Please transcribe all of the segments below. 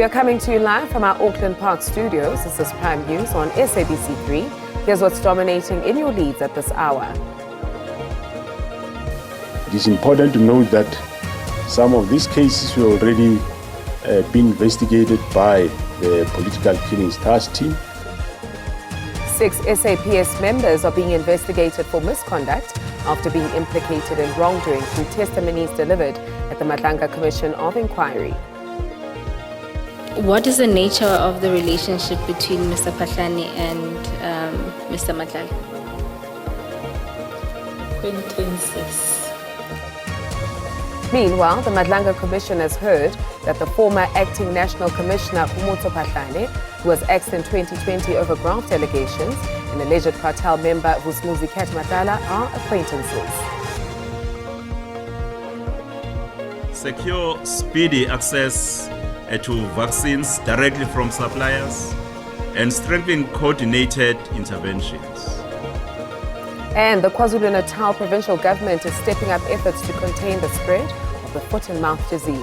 We are coming to you live from our Auckland Park studios. This is Prime News on SABC 3. Here's what's dominating in your leads at this hour. It is important to note that some of these cases were already being investigated by the Political Killings Task Team. 6 SAPS members are being investigated for misconduct after being implicated in wrongdoing through testimonies delivered at the Madlanga Commission of Inquiry. What is the nature of the relationship between Mr. Phahlane and Mr. Madlanga? Acquaintances. Meanwhile, the Madlanga Commission has heard that the former acting National Commissioner Phahlane, who was axed in 2020 over graft allegations, and alleged cartel member Vusmuzi Matlala are acquaintances. Secure speedy access to vaccines directly from suppliers and strengthen coordinated interventions. And the KwaZulu-Natal provincial government is stepping up efforts to contain the spread of the foot and mouth disease.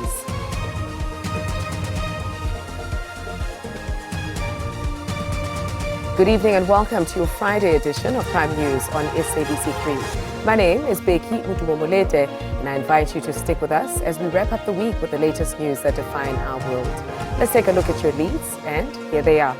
Good evening and welcome to your Friday edition of Prime News on SABC3. My name is Beki Utumomolete and I invite you to stick with us as we wrap up the week with the latest news that define our world. Let's take a look at your leads, and here they are.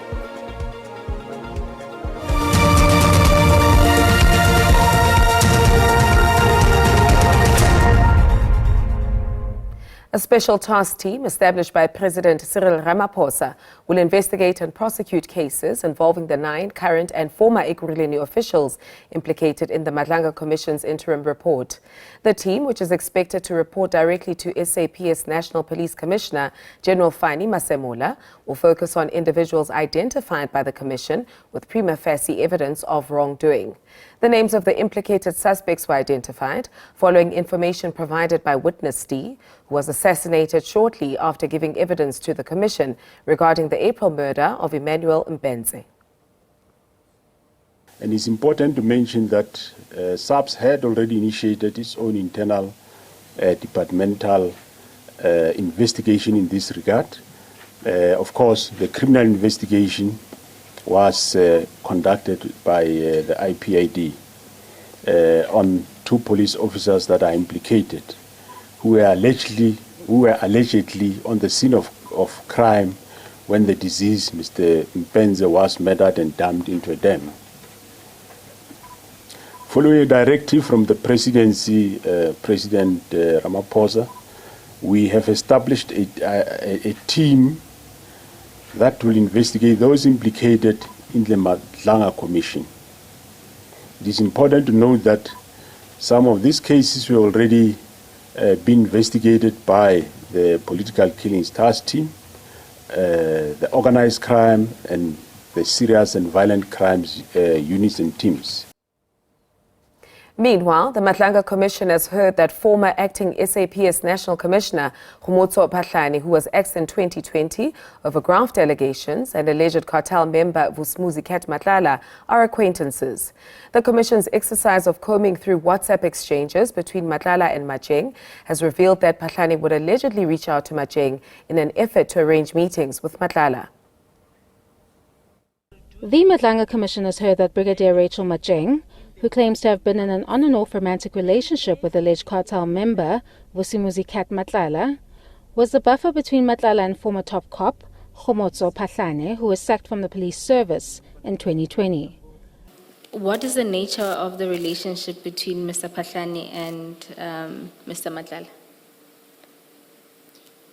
A special task team established by President Cyril Ramaphosa will investigate and prosecute cases involving the 9 current and former Ekurhuleni officials implicated in the Madlanga Commission's interim report. The team, which is expected to report directly to SAPS National Police Commissioner General Fani Masemola, will focus on individuals identified by the Commission with prima facie evidence of wrongdoing. The names of the implicated suspects were identified following information provided by witness D, who was assassinated shortly after giving evidence to the Commission regarding the April murder of Emmanuel Mbenze. And it's important to mention that SABC had already initiated its own internal departmental investigation in this regard. Of course, the criminal investigation was conducted by the IPID on 2 police officers that are implicated, who were allegedly on the scene of crime when the deceased Mr. Mbenze was murdered and dumped into a dam. Following a directive from the presidency, President Ramaphosa, we have established a team that will investigate those implicated in the Madlanga Commission. It is important to note that some of these cases were already being investigated by the Political Killings Task Team, the Organized Crime and the Serious and Violent Crimes units and teams. Meanwhile, the Madlanga Commission has heard that former acting SAPS National Commissioner Phahlane, who was axed in 2020 over graft allegations, and alleged cartel member Vusmuzi Matlala are acquaintances. The Commission's exercise of combing through WhatsApp exchanges between Matlala and Macheng has revealed that Phahlane would allegedly reach out to Macheng in an effort to arrange meetings with Matlala. The Madlanga Commission has heard that Brigadier Rachel Macheng, who claims to have been in an on and off romantic relationship with alleged cartel member Vusmuzi Matlala, was the buffer between Matlala and former top cop Phahlane, who was sacked from the police service in 2020. What is the nature of the relationship between Mr. Phahlane and Mr. Madlanga?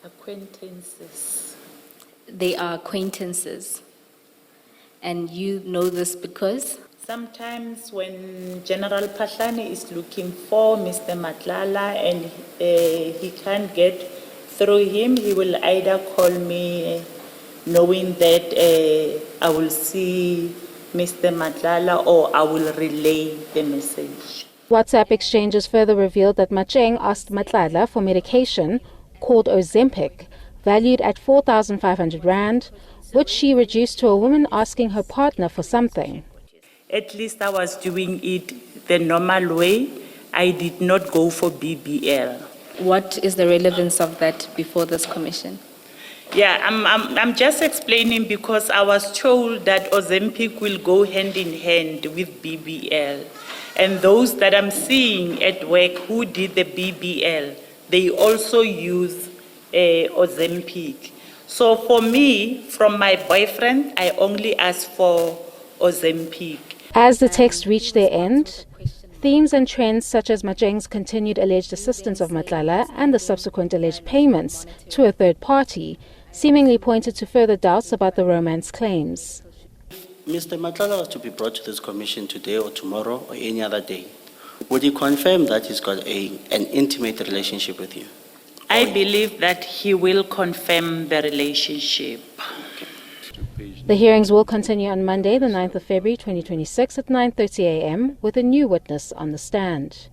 Acquaintances. They are acquaintances. And you know this because? Sometimes when General Phahlane is looking for Mr. Matlala and he can't get through him, he will either call me knowing that I will see Mr. Matlala or I will relay the message. WhatsApp exchanges further revealed that Macheng asked Matlala for medication called Ozempic, valued at 4,500 Rand, which she reduced to a woman asking her partner for something. At least I was doing it the normal way. I did not go for BBL. What is the relevance of that before this commission? Yeah, I'm just explaining because I was told that Ozempic will go hand in hand with BBL. And those that I'm seeing at work who did the BBL, they also use Ozempic. So for me, from my boyfriend, I only asked for Ozempic. As the text reached their end, themes and trends such as Majeng's continued alleged assistance of Madlanga and the subsequent alleged payments to a third party seemingly pointed to further doubts about the romance claims. Mr. Madlanga was to be brought to this commission today or tomorrow or any other day. Would he confirm that he's got an intimate relationship with you? I believe that he will confirm the relationship. The hearings will continue on Monday, the 9th of February 2026 at 9:30 a.m. with a new witness on the stand.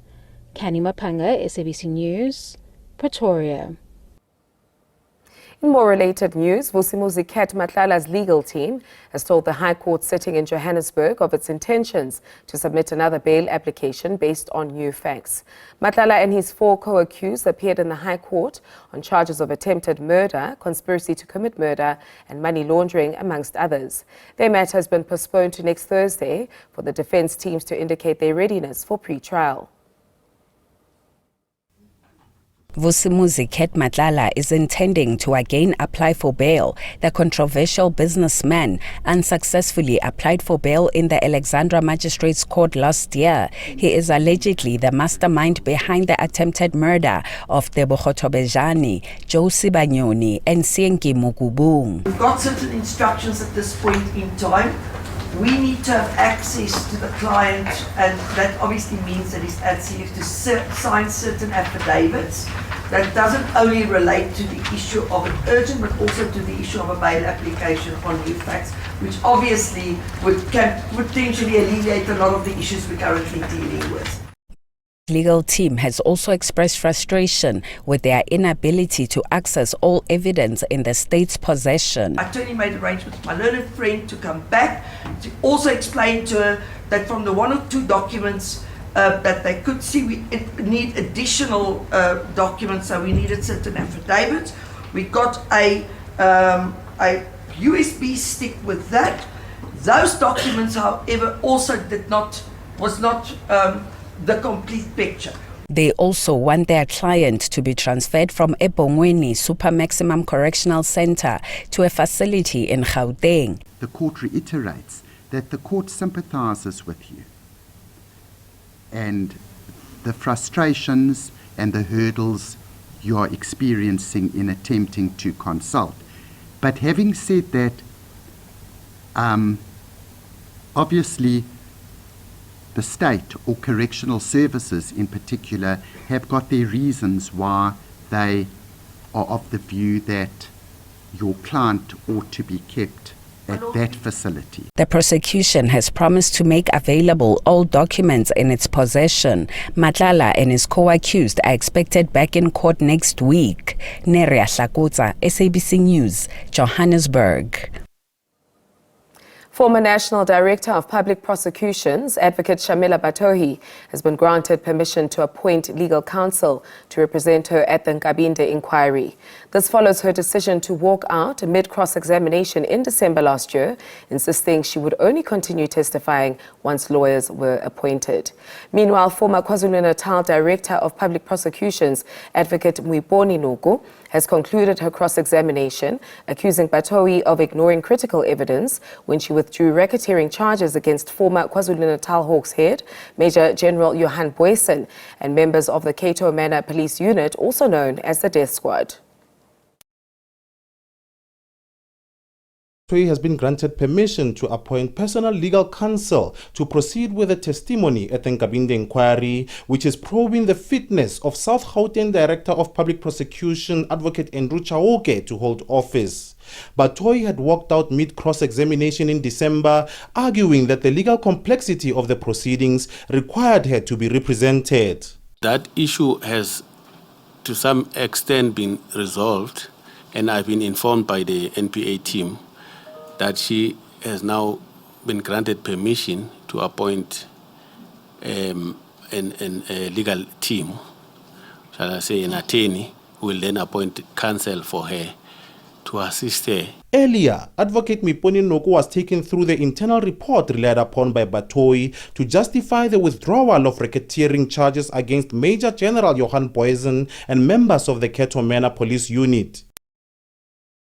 Kani Mapanga, SABC News, Pretoria. In more related news, Vusimuzi Cat Matlala's legal team has told the High Court sitting in Johannesburg of its intentions to submit another bail application based on new facts. Matlala and his 4 co-accused appeared in the High Court on charges of attempted murder, conspiracy to commit murder and money laundering, amongst others. Their matter has been postponed to next Thursday for the defense teams to indicate their readiness for pre-trial. Vusimuzi Cat Matlala is intending to again apply for bail. The controversial businessman unsuccessfully applied for bail in the Alexandra Magistrates Court last year. He is allegedly the mastermind behind the attempted murder of Tebogo Tobejane, Josie Banyoni and Sienki Mugubung. We've got certain instructions at this point in time. We need to have access to the client, and that obviously means that he's actually to sign certain affidavits. That doesn't only relate to the issue of an urgent, but also to the issue of a bail application on new facts, which obviously can potentially alleviate a lot of the issues we're currently dealing with. Legal team has also expressed frustration with their inability to access all evidence in the state's possession. Attorney made arrangements with my learned friend to come back to also explain to her that from the 1 or 2 documents that they could see, we need additional documents, so we needed certain affidavits. We got a USB stick with that. Those documents, however, also was not the complete picture. They also want their client to be transferred from Ebongweni Super Maximum Correctional Center to a facility in Gauteng. The court reiterates that the court sympathizes with you and the frustrations and the hurdles you are experiencing in attempting to consult. But having said that, obviously the state or correctional services in particular have got their reasons why they are of the view that your client ought to be kept at that facility. The prosecution has promised to make available all documents in its possession. Matlala and his co-accused are expected back in court next week. Nerea Hlakotsa, SABC News, Johannesburg. Former National Director of Public Prosecutions, Advocate Shamila Batohi, has been granted permission to appoint legal counsel to represent her at the Nkabinde inquiry. This follows her decision to walk out amid cross-examination in December last year, insisting she would only continue testifying once lawyers were appointed. Meanwhile, former KwaZulu-Natal Director of Public Prosecutions, Advocate Muiboni Nuku, has concluded her cross-examination, accusing Batohi of ignoring critical evidence when she withdrew racketeering charges against former KwaZulu-Natal Hawks head, Major General Johan Boysen, and members of the Cato Manor Police Unit, also known as the Death Squad. He has been granted permission to appoint personal legal counsel to proceed with the testimony at the Nkabinde inquiry, which is probing the fitness of South Gauteng Director of Public Prosecution, Advocate Andrew Chauke, to hold office. Batohi had walked out mid-cross-examination in December, arguing that the legal complexity of the proceedings required her to be represented. That issue has, to some extent, been resolved, and I've been informed by the NPA team that she has now been granted permission to appoint a legal team, shall I say an attorney, who will then appoint counsel for her to assist her. Earlier, Advocate Miponi Noku was taken through the internal report relied upon by Batoyi to justify the withdrawal of racketeering charges against Major General Johan Boysen and members of the Ketomena police unit.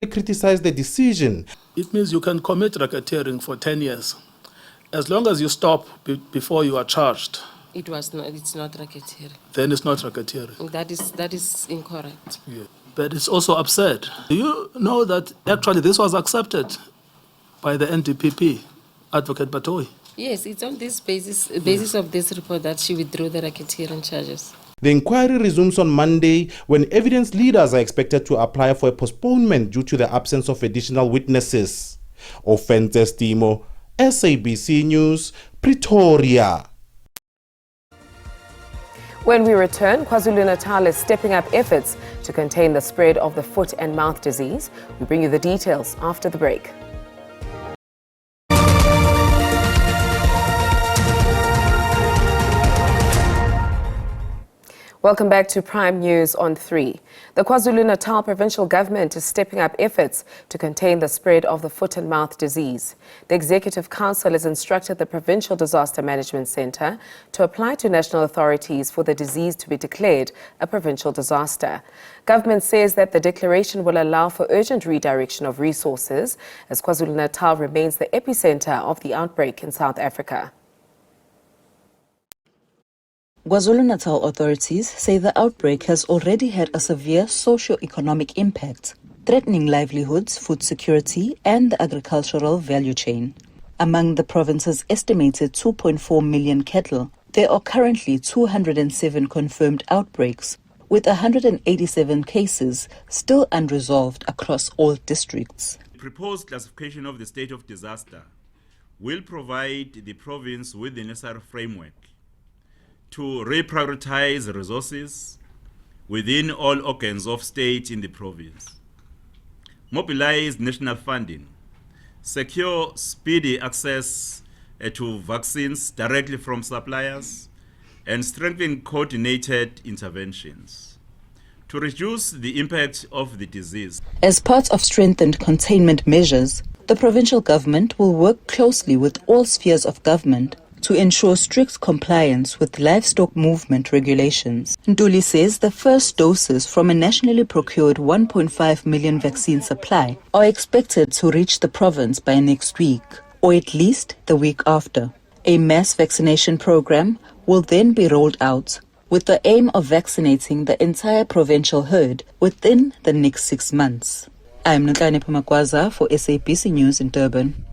He criticized the decision. It means you can commit racketeering for 10 years, as long as you stop before you are charged. It's not racketeering. Then it's not racketeering. That is incorrect. Yeah. But it's also absurd. Do you know that actually this was accepted by the NDPP, Advocate Batoyi? Yes, it's on this basis of this report that she withdrew the racketeering charges. The inquiry resumes on Monday when evidence leaders are expected to apply for a postponement due to the absence of additional witnesses. Offenses Timo, SABC News, Pretoria. When we return, KwaZulu-Natal is stepping up efforts to contain the spread of the foot and mouth disease. We bring you the details after the break. Welcome back to Prime News on 3. The KwaZulu-Natal provincial government is stepping up efforts to contain the spread of the foot and mouth disease. The Executive Council has instructed the Provincial Disaster Management Centre to apply to national authorities for the disease to be declared a provincial disaster. Government says that the declaration will allow for urgent redirection of resources as KwaZulu-Natal remains the epicenter of the outbreak in South Africa. KwaZulu-Natal authorities say the outbreak has already had a severe socio-economic impact, threatening livelihoods, food security, and the agricultural value chain. Among the province's estimated 2.4 million cattle, there are currently 207 confirmed outbreaks, with 187 cases still unresolved across all districts. The proposed classification of the state of disaster will provide the province with the necessary framework to reprioritize resources within all organs of state in the province, mobilize national funding, secure speedy access to vaccines directly from suppliers, and strengthen coordinated interventions to reduce the impact of the disease. As part of strengthened containment measures, the provincial government will work closely with all spheres of government to ensure strict compliance with livestock movement regulations. Ntuli says the first doses from a nationally procured 1.5 million vaccine supply are expected to reach the province by next week, or at least the week after. A mass vaccination program will then be rolled out, with the aim of vaccinating the entire provincial herd within the next 6 months. I'm Nkabinde for SABC News in Durban.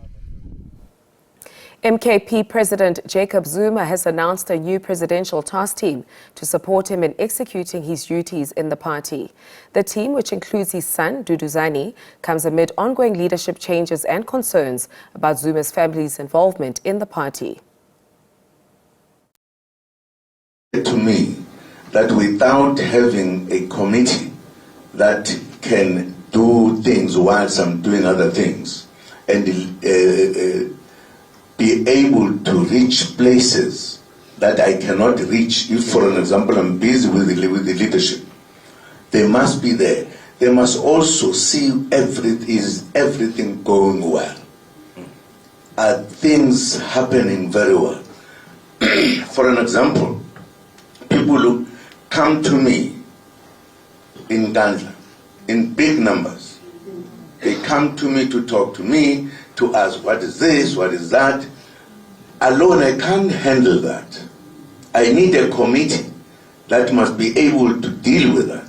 MKP President Jacob Zuma has announced a new presidential task team to support him in executing his duties in the party. The team, which includes his son, Duduzane, comes amid ongoing leadership changes and concerns about Zuma's family's involvement in the party. To me, that without having a committee that can do things whilst I'm doing other things and be able to reach places that I cannot reach. If, for an example, I'm busy with the leadership, they must be there. They must also see everything going well. Are things happening very well? For an example, people who come to me in Ghana in big numbers. They come to me to talk to me, to ask what is this, what is that. Alone I can't handle that. I need a committee that must be able to deal with that.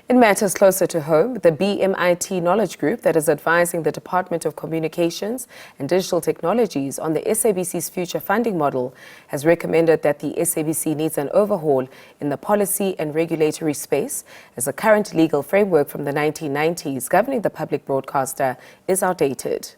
In matters closer to home, the BMIT Knowledge Group that is advising the Department of Communications and Digital Technologies on the SABC's future funding model has recommended that the SABC needs an overhaul in the policy and regulatory space as the current legal framework from the 1990s governing the public broadcaster is outdated.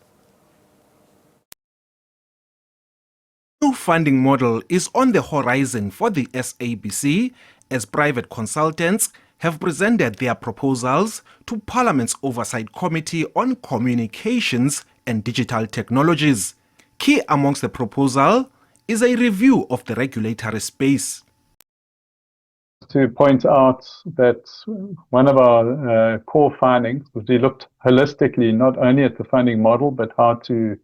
New funding model is on the horizon for the SABC as private consultants have presented their proposals to Parliament's Oversight Committee on Communications and Digital Technologies. Key amongst the proposal is a review of the regulatory space. To point out that one of our core findings was we looked holistically not only at the funding model but how to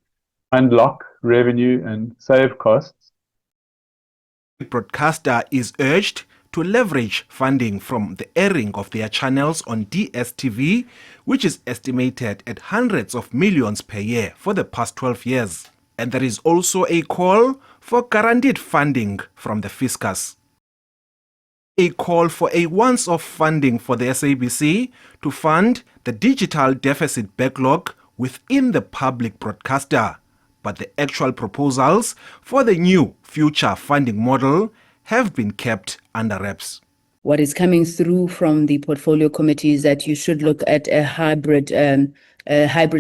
unlock revenue and save costs. The broadcaster is urged to leverage funding from the airing of their channels on DSTV, which is estimated at hundreds of millions per year for the past 12 years. And there is also a call for guaranteed funding from the fiscus. A call for a once-off funding for the SABC to fund the digital deficit backlog within the public broadcaster. But the actual proposals for the new future funding model have been kept under wraps. What is coming through from the portfolio committee is that you should look at a hybrid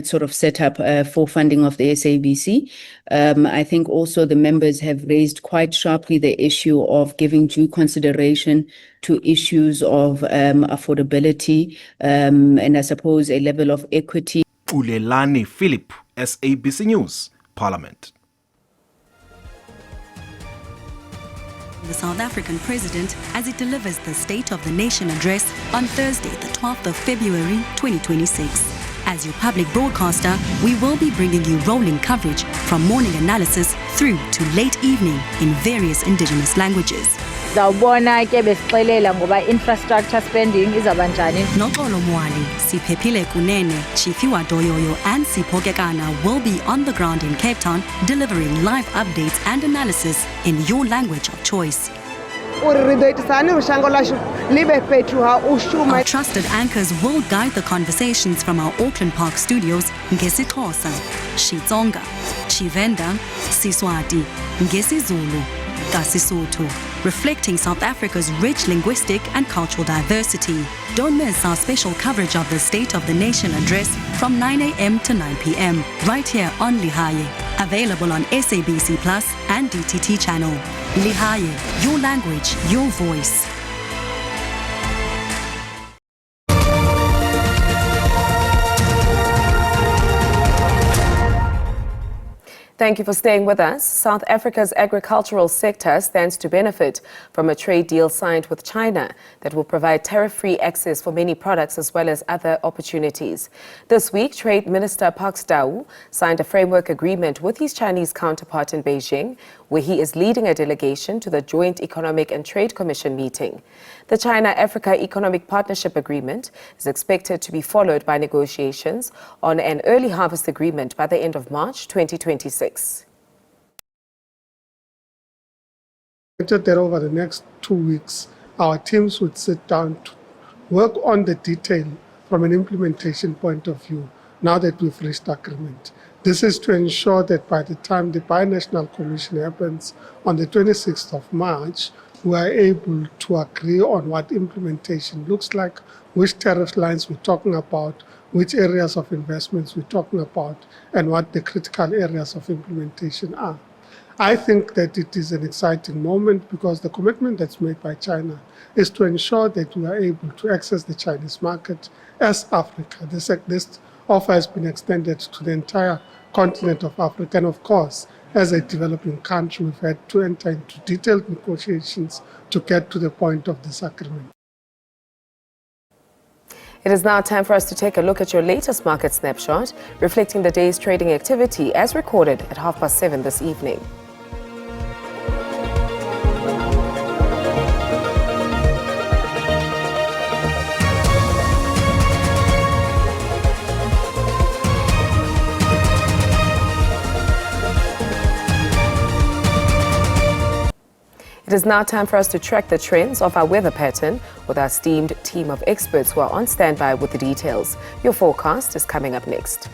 sort of setup for funding of the SABC. I think also the members have raised quite sharply the issue of giving due consideration to issues of affordability and I suppose a level of equity. Ulelani Philip, SABC News, Parliament. The South African president as he delivers the State of the Nation address on Thursday, the 12th of February, 2026. As your public broadcaster, we will be bringing you rolling coverage from morning analysis through to late evening in various indigenous languages. Zawubona ke besixelela ngoba infrastructure spending izabanjani. Noxolo Mwali, Siphephile Kunene, Chifiwa Doyoyo and Sipokekana will be on the ground in Cape Town delivering live updates and analysis in your language of choice. Our trusted anchors will guide the conversations from our Auckland Park studios ngesixhosa, Xitsonga, Tshivenda, Siswati, ngesizulu, kaSesotho, reflecting South Africa's rich linguistic and cultural diversity. Don't miss our special coverage of the State of the Nation address from 9 a.m. to 9 p.m. right here on Lihaye, available on SABC Plus and DTT channel. Lihaye, your language, your voice. Thank you for staying with us. South Africa's agricultural sector stands to benefit from a trade deal signed with China that will provide tariff-free access for many products as well as other opportunities. This week, Trade Minister Park Stau signed a framework agreement with his Chinese counterpart in Beijing, where he is leading a delegation to the Joint Economic and Trade Commission meeting. The China-Africa Economic Partnership Agreement is expected to be followed by negotiations on an early harvest agreement by the end of March 2026. That over the next 2 weeks, our teams would sit down to work on the detail from an implementation point of view, now that we've reached agreement. This is to ensure that by the time the Binational Commission happens on the 26th of March, we are able to agree on what implementation looks like, which tariff lines we're talking about, which areas of investments we're talking about, and what the critical areas of implementation are. I think that it is an exciting moment because the commitment that's made by China is to ensure that we are able to access the Chinese market as Africa. This offer has been extended to the entire continent of Africa, and of course, as a developing country, we've had to enter into detailed negotiations to get to the point of this agreement. It is now time for us to take a look at your latest market snapshot, reflecting the day's trading activity as recorded at 7:30 this evening. It is now time for us to track the trends of our weather pattern with our esteemed team of experts who are on standby with the details. Your forecast is coming up next.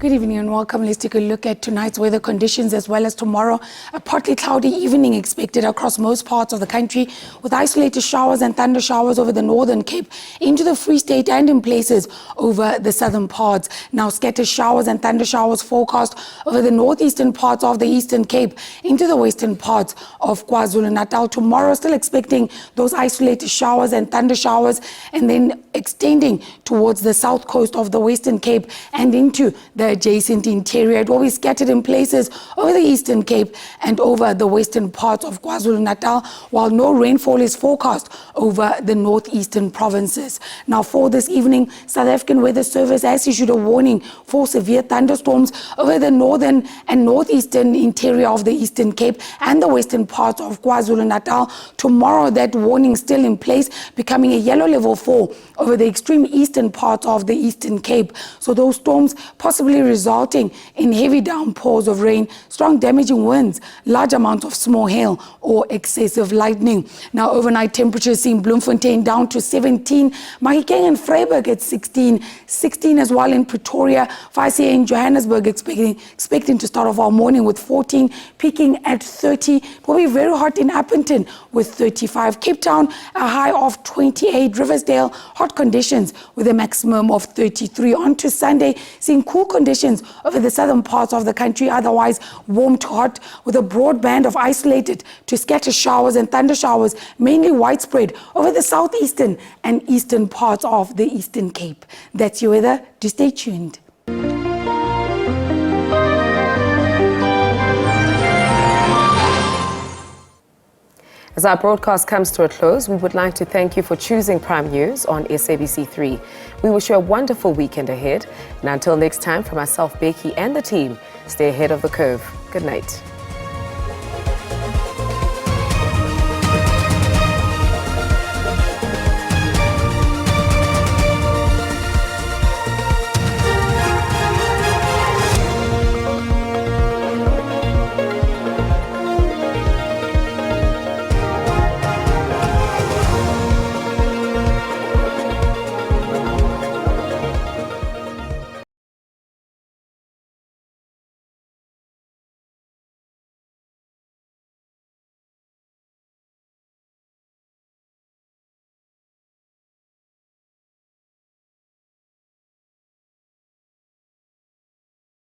Good evening and welcome. Let's take a look at tonight's weather conditions as well as tomorrow. A partly cloudy evening expected across most parts of the country with isolated showers and thunder showers over the Northern Cape into the Free State and in places over the southern parts. Now scattered showers and thunder showers forecast over the northeastern parts of the Eastern Cape into the western parts of KwaZulu-Natal. Tomorrow still expecting those isolated showers and thunder showers and then extending towards the south coast of the Western Cape and into the adjacent interior. It will be scattered in places over the Eastern Cape and over the western parts of KwaZulu-Natal, while no rainfall is forecast over the northeastern provinces. Now, for this evening, South African Weather Service has issued a warning for severe thunderstorms over the northern and northeastern interior of the Eastern Cape and the western parts of KwaZulu-Natal. Tomorrow, that warning still in place, becoming a yellow level 4 over the extreme eastern parts of the Eastern Cape. So those storms possibly resulting in heavy downpours of rain, strong damaging winds, large amounts of small hail or excessive lightning. Now, overnight temperatures seeing Bloemfontein down to 17, Mahikeng and Vryburg at 16, 16 as well in Pretoria, 5 in Johannesburg expecting to start off our morning with 14, peaking at 30. It will be very hot in Appleton with 35. Cape Town, a high of 28. Riversdale, hot conditions with a maximum of 33. On to Sunday, seeing cool conditions over the southern parts of the country, otherwise warm to hot with a broad band of isolated to scattered showers and thunder showers, mainly widespread over the southeastern and eastern parts of the Eastern Cape. That's your weather. Do stay tuned. As our broadcast comes to a close, we would like to thank you for choosing Prime News on SABC3. We wish you a wonderful weekend ahead. And until next time, for myself, Becky, and the team, stay ahead of the curve. Good night.